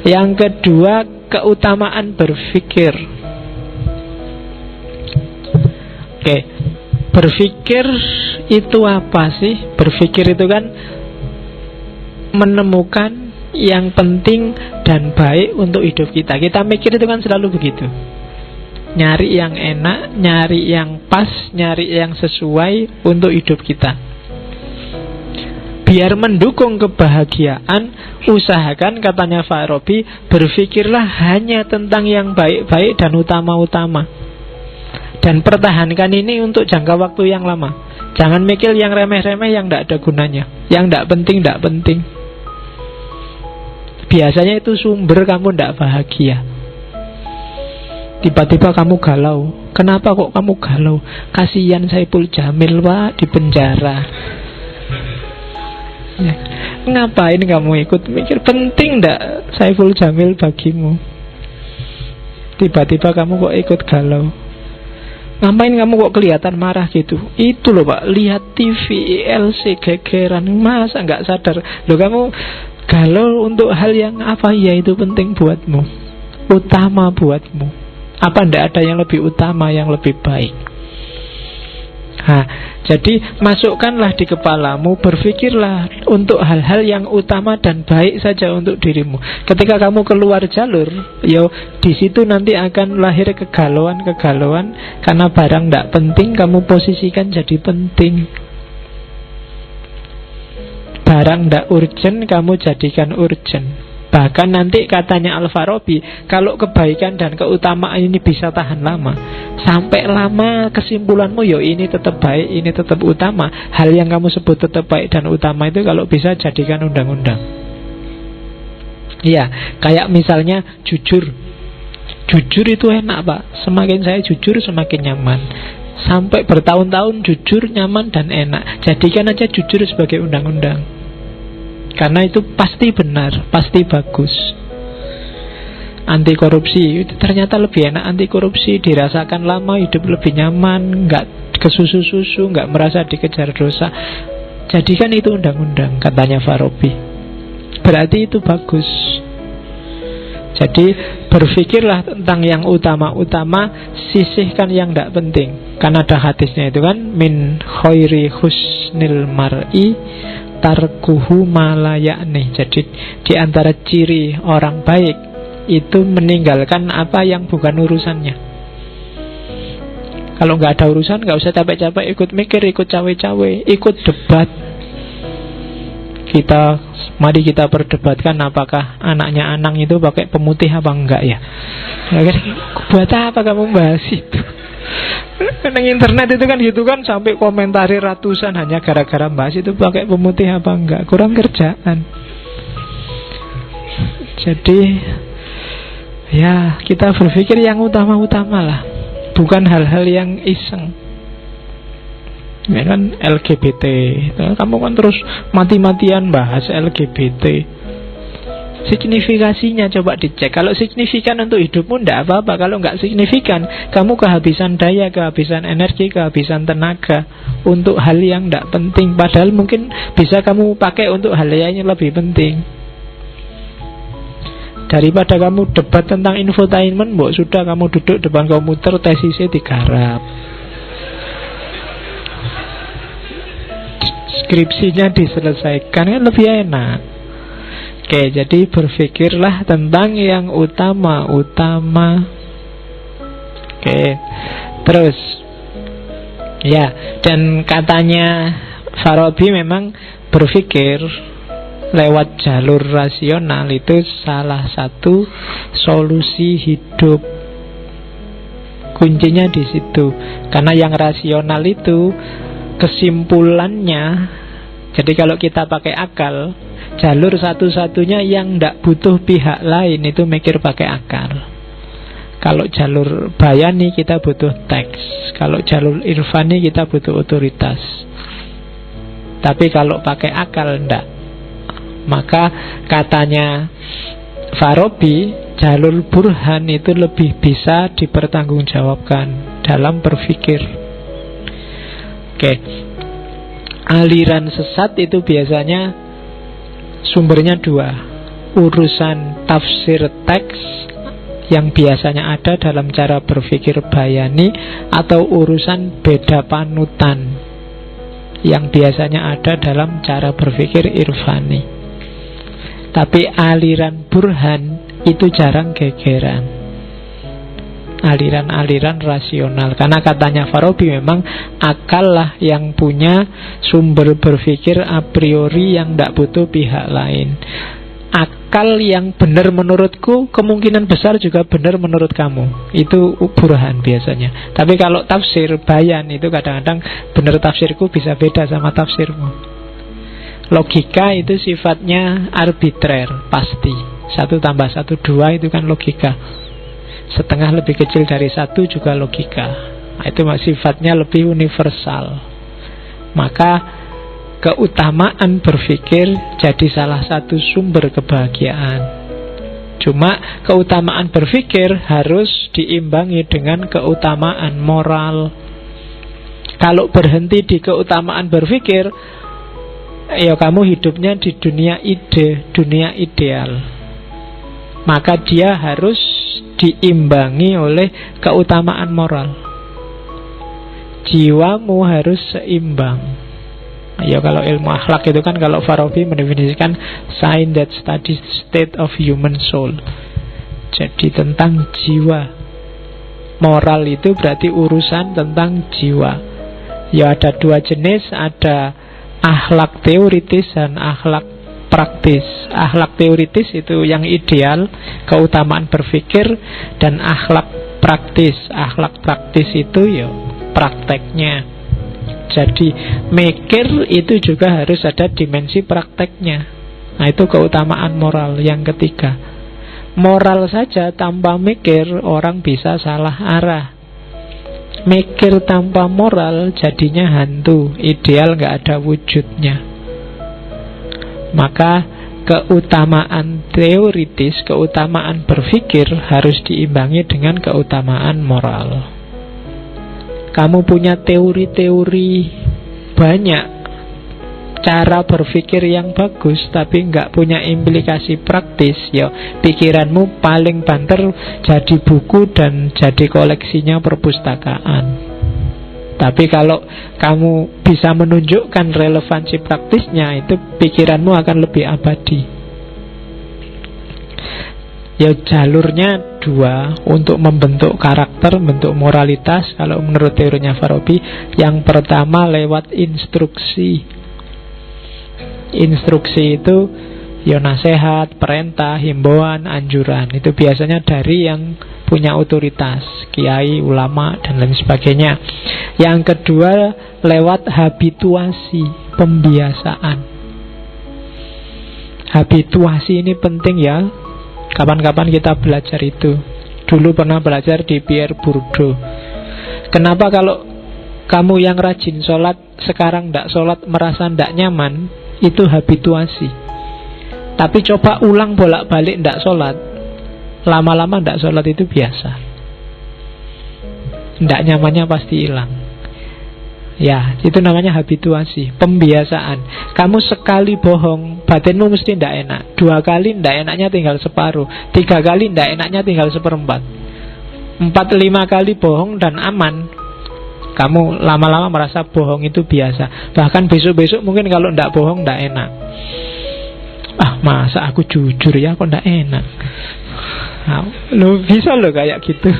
Yang kedua, keutamaan berpikir. Oke, berpikir itu apa sih? Berpikir itu kan menemukan yang penting dan baik untuk hidup kita. Kita mikir itu kan selalu begitu. Nyari yang enak, nyari yang pas, nyari yang sesuai untuk hidup kita. Biar mendukung kebahagiaan, usahakan, katanya Farabi, berpikirlah hanya tentang yang baik-baik dan utama-utama. Dan pertahankan ini untuk jangka waktu yang lama. Jangan mikir yang remeh-remeh, yang tidak ada gunanya, yang tidak penting, tidak penting. Biasanya itu sumber kamu tidak bahagia. Tiba-tiba kamu galau. Kenapa kok kamu galau? Kasihan Saipul Jamil, Pak, di penjara. Ya. Ngapain kamu ikut mikir? Penting tidak Saiful Jamil bagimu? Tiba-tiba kamu kok ikut galau. Ngapain kamu kok kelihatan marah gitu? Itu loh Pak, lihat TV, ILC, gegeran. Masa nggak sadar? Loh, kamu galau untuk hal yang apa ya itu penting buatmu, utama buatmu. Apa ndak ada yang lebih utama, yang lebih baik? Jadi masukkanlah di kepalamu, berpikirlah untuk hal-hal yang utama dan baik saja untuk dirimu. Ketika kamu keluar jalur, di situ nanti akan lahir kegalauan-kegalauan. Karena barang tidak penting kamu posisikan jadi penting. Barang tidak urgent kamu jadikan urgent. Bahkan nanti katanya Al-Farabi, kalau kebaikan dan keutamaan ini bisa tahan lama, sampai lama kesimpulanmu ini tetap baik, ini tetap utama. Hal yang kamu sebut tetap baik dan utama itu kalau bisa jadikan undang-undang. Iya, kayak misalnya jujur. Jujur itu enak Pak. Semakin saya jujur semakin nyaman. Sampai bertahun-tahun jujur, nyaman dan enak. Jadikan aja jujur sebagai undang-undang. Karena itu pasti benar, pasti bagus. Anti korupsi itu ternyata lebih enak. Anti korupsi dirasakan lama, hidup lebih nyaman, nggak kesusu-susu, nggak merasa dikejar dosa. Jadikan itu undang-undang, katanya Farabi. Berarti itu bagus. Jadi berpikirlah tentang yang utama-utama, sisihkan yang tidak penting. Karena ada hadisnya itu kan, min khairi husnil mar'i tarkuhu malayakni. Jadi di antara ciri orang baik itu meninggalkan apa yang bukan urusannya. Kalau nggak ada urusan, nggak usah capek-capek ikut mikir, ikut cawe-cawe, ikut debat. Mari kita perdebatkan apakah anaknya Anang itu pakai pemutih apa enggak ya. Buat apa kamu bahas itu? Neng internet itu kan gitu kan, sampai komentari ratusan hanya gara-gara bahas itu pakai pemutih apa enggak. Kurang kerjaan. Jadi ya kita berpikir yang utama-utama lah, bukan hal-hal yang iseng. Ya kan LGBT, kamu kan terus mati-matian bahas LGBT. Signifikasinya coba dicek. Kalau signifikan untuk hidupmu tidak apa-apa. Kalau nggak signifikan, kamu kehabisan daya, kehabisan energi, kehabisan tenaga untuk hal yang tidak penting. Padahal mungkin bisa kamu pakai untuk hal yang lebih penting. Daripada kamu debat tentang infotainment, sudah kamu duduk depan komputer, tesisnya digarap, skripsinya diselesaikan, kan lebih enak. Oke, jadi berpikirlah tentang yang utama-utama. Oke, terus ya, dan katanya Farabi memang berpikir lewat jalur rasional itu salah satu solusi hidup. Kuncinya di situ. Karena yang rasional itu kesimpulannya, jadi kalau kita pakai akal, jalur satu-satunya yang tidak butuh pihak lain itu mikir pakai akal. Kalau jalur bayani kita butuh teks. Kalau jalur irfani kita butuh otoritas. Tapi kalau pakai akal enggak. Maka katanya Farabi, jalur burhan itu lebih bisa dipertanggungjawabkan dalam berpikir. Oke. Aliran sesat itu biasanya sumbernya dua. urusan tafsir teks yang biasanya ada dalam cara berpikir bayani, atau urusan beda panutan yang biasanya ada dalam cara berpikir irfani. Tapi aliran burhan itu jarang gegeran, aliran-aliran rasional. Karena katanya Farabi, memang akal lah yang punya sumber berpikir a priori yang tidak butuh pihak lain. Akal yang benar menurutku kemungkinan besar juga benar menurut kamu. Itu burhan biasanya. Tapi kalau tafsir bayan itu kadang-kadang benar tafsirku bisa beda sama tafsirmu. Logika itu sifatnya arbitrer, pasti. 1 tambah 1 2 itu kan logika. Setengah lebih kecil dari 1 juga logika. Itu sifatnya lebih universal. Maka keutamaan berpikir jadi salah satu sumber kebahagiaan. Cuma keutamaan berpikir harus diimbangi dengan keutamaan moral. Kalau berhenti di keutamaan berpikir, ya kamu hidupnya di dunia ide, dunia ideal. Maka dia harus diimbangi oleh keutamaan moral. Jiwamu harus seimbang. Ya kalau ilmu akhlak itu kan, kalau Farabi mendefinisikan science that studies state of human soul. Jadi tentang jiwa. Moral itu berarti urusan tentang jiwa. Ya ada 2 jenis, ada akhlak teoritis dan akhlak praktis. Akhlak teoritis itu yang ideal, keutamaan berpikir, dan akhlak praktis. Akhlak praktis itu ya prakteknya. Jadi mikir itu juga harus ada dimensi prakteknya. Nah itu keutamaan moral yang ketiga. Moral saja tanpa mikir orang bisa salah arah. Mikir tanpa moral jadinya hantu, ideal gak ada wujudnya. Maka keutamaan teoritis, keutamaan berpikir harus diimbangi dengan keutamaan moral. Kamu punya teori-teori banyak, cara berpikir yang bagus, tapi nggak punya implikasi praktis, ya pikiranmu paling banter jadi buku dan jadi koleksinya perpustakaan. Tapi kalau kamu bisa menunjukkan relevansi praktisnya, itu pikiranmu akan lebih abadi. Ya jalurnya 2 untuk membentuk karakter, membentuk moralitas. Kalau menurut teorinya Farabi, yang pertama lewat instruksi. Instruksi itu ya nasihat, perintah, himbauan, anjuran. Itu biasanya dari yang punya otoritas, kiai, ulama, dan lain sebagainya. Yang kedua lewat habituasi, pembiasaan. Habituasi ini penting ya. Kapan-kapan kita belajar itu. Dulu pernah belajar di Pierre Bourdieu. Kenapa kalau kamu yang rajin sholat sekarang tidak sholat merasa tidak nyaman? Itu habituasi. Tapi coba ulang bolak-balik tidak sholat, lama-lama tidak sholat itu biasa. Tidak nyamannya pasti hilang. Ya, itu namanya habituasi, pembiasaan. Kamu sekali bohong, batinmu mesti tidak enak. 2 kali tidak enaknya tinggal separuh. 3 kali tidak enaknya tinggal 1/4. 4-5 kali bohong dan aman. Kamu lama-lama merasa bohong itu biasa. Bahkan besok-besok mungkin kalau tidak bohong tidak enak. Masa aku jujur ya kok tidak enak. Lo bisa lo kayak gitu.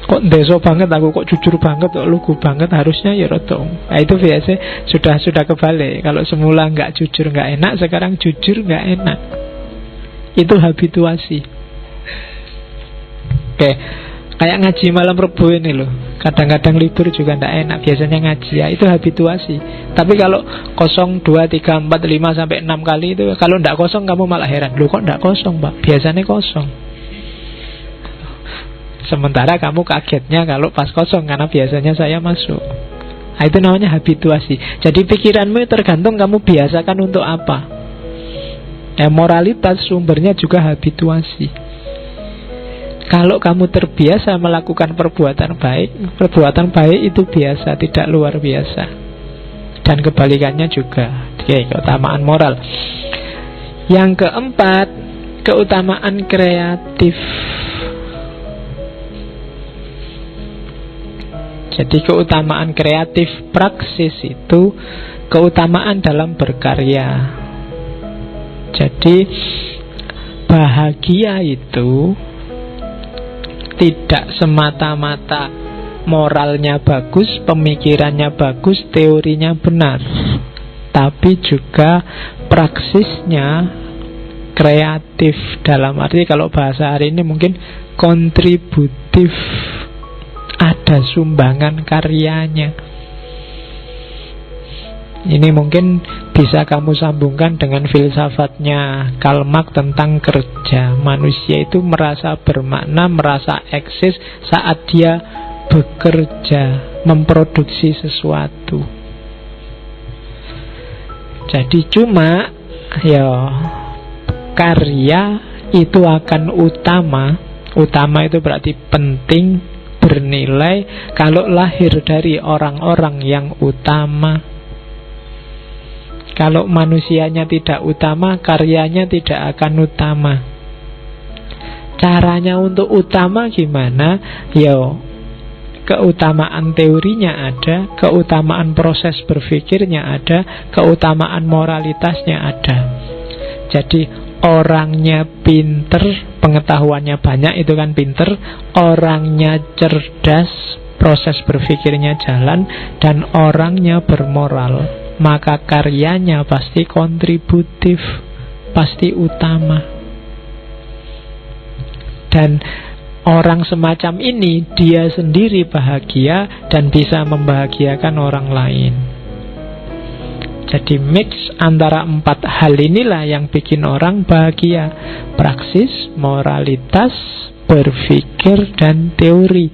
Kok deso banget aku, kok jujur banget, kok lugu banget, harusnya ya rotong. Nah itu biasa sudah kebalik. Kalau semula nggak jujur nggak enak, sekarang jujur nggak enak. Itu habituasi. Oke, kayak ngaji malam Rebo ini loh. Kadang-kadang libur juga nggak enak, biasanya ngaji ya, itu habituasi. Tapi kalau 0, 2, 3, 4, 5 sampai 6 kali itu, kalau nggak kosong kamu malah heran. Loh kok nggak kosong Pak? Biasanya kosong. Sementara kamu kagetnya kalau pas kosong, karena biasanya saya masuk. Nah, itu namanya habituasi. Jadi pikiranmu tergantung kamu biasakan untuk apa. Ya, moralitas sumbernya juga habituasi. Kalau kamu terbiasa melakukan perbuatan baik itu biasa, tidak luar biasa. Dan kebalikannya juga. Oke, keutamaan moral. Yang keempat, keutamaan kreatif. Jadi keutamaan kreatif praksis itu keutamaan dalam berkarya. Jadi bahagia itu tidak semata-mata moralnya bagus, pemikirannya bagus, teorinya benar, tapi juga praksisnya kreatif. Dalam arti kalau bahasa hari ini mungkin kontributif, ada sumbangan karyanya. Ini mungkin bisa kamu sambungkan dengan filsafatnya Karl Marx tentang kerja. Manusia itu merasa bermakna, merasa eksis saat dia bekerja, memproduksi sesuatu. Jadi cuma ya karya itu akan utama. Utama itu berarti penting, bernilai kalau lahir dari orang-orang yang utama. Kalau manusianya tidak utama, karyanya tidak akan utama. Caranya untuk utama gimana? Ya, keutamaan teorinya ada, keutamaan proses berpikirnya ada, keutamaan moralitasnya ada. Jadi orangnya pinter, pengetahuannya banyak, itu kan pinter. Orangnya cerdas, proses berpikirnya jalan, dan orangnya bermoral, maka karyanya pasti kontributif, pasti utama. Dan orang semacam ini dia sendiri bahagia dan bisa membahagiakan orang lain. Jadi mix antara 4 hal inilah yang bikin orang bahagia: praksis, moralitas, berpikir, dan teori.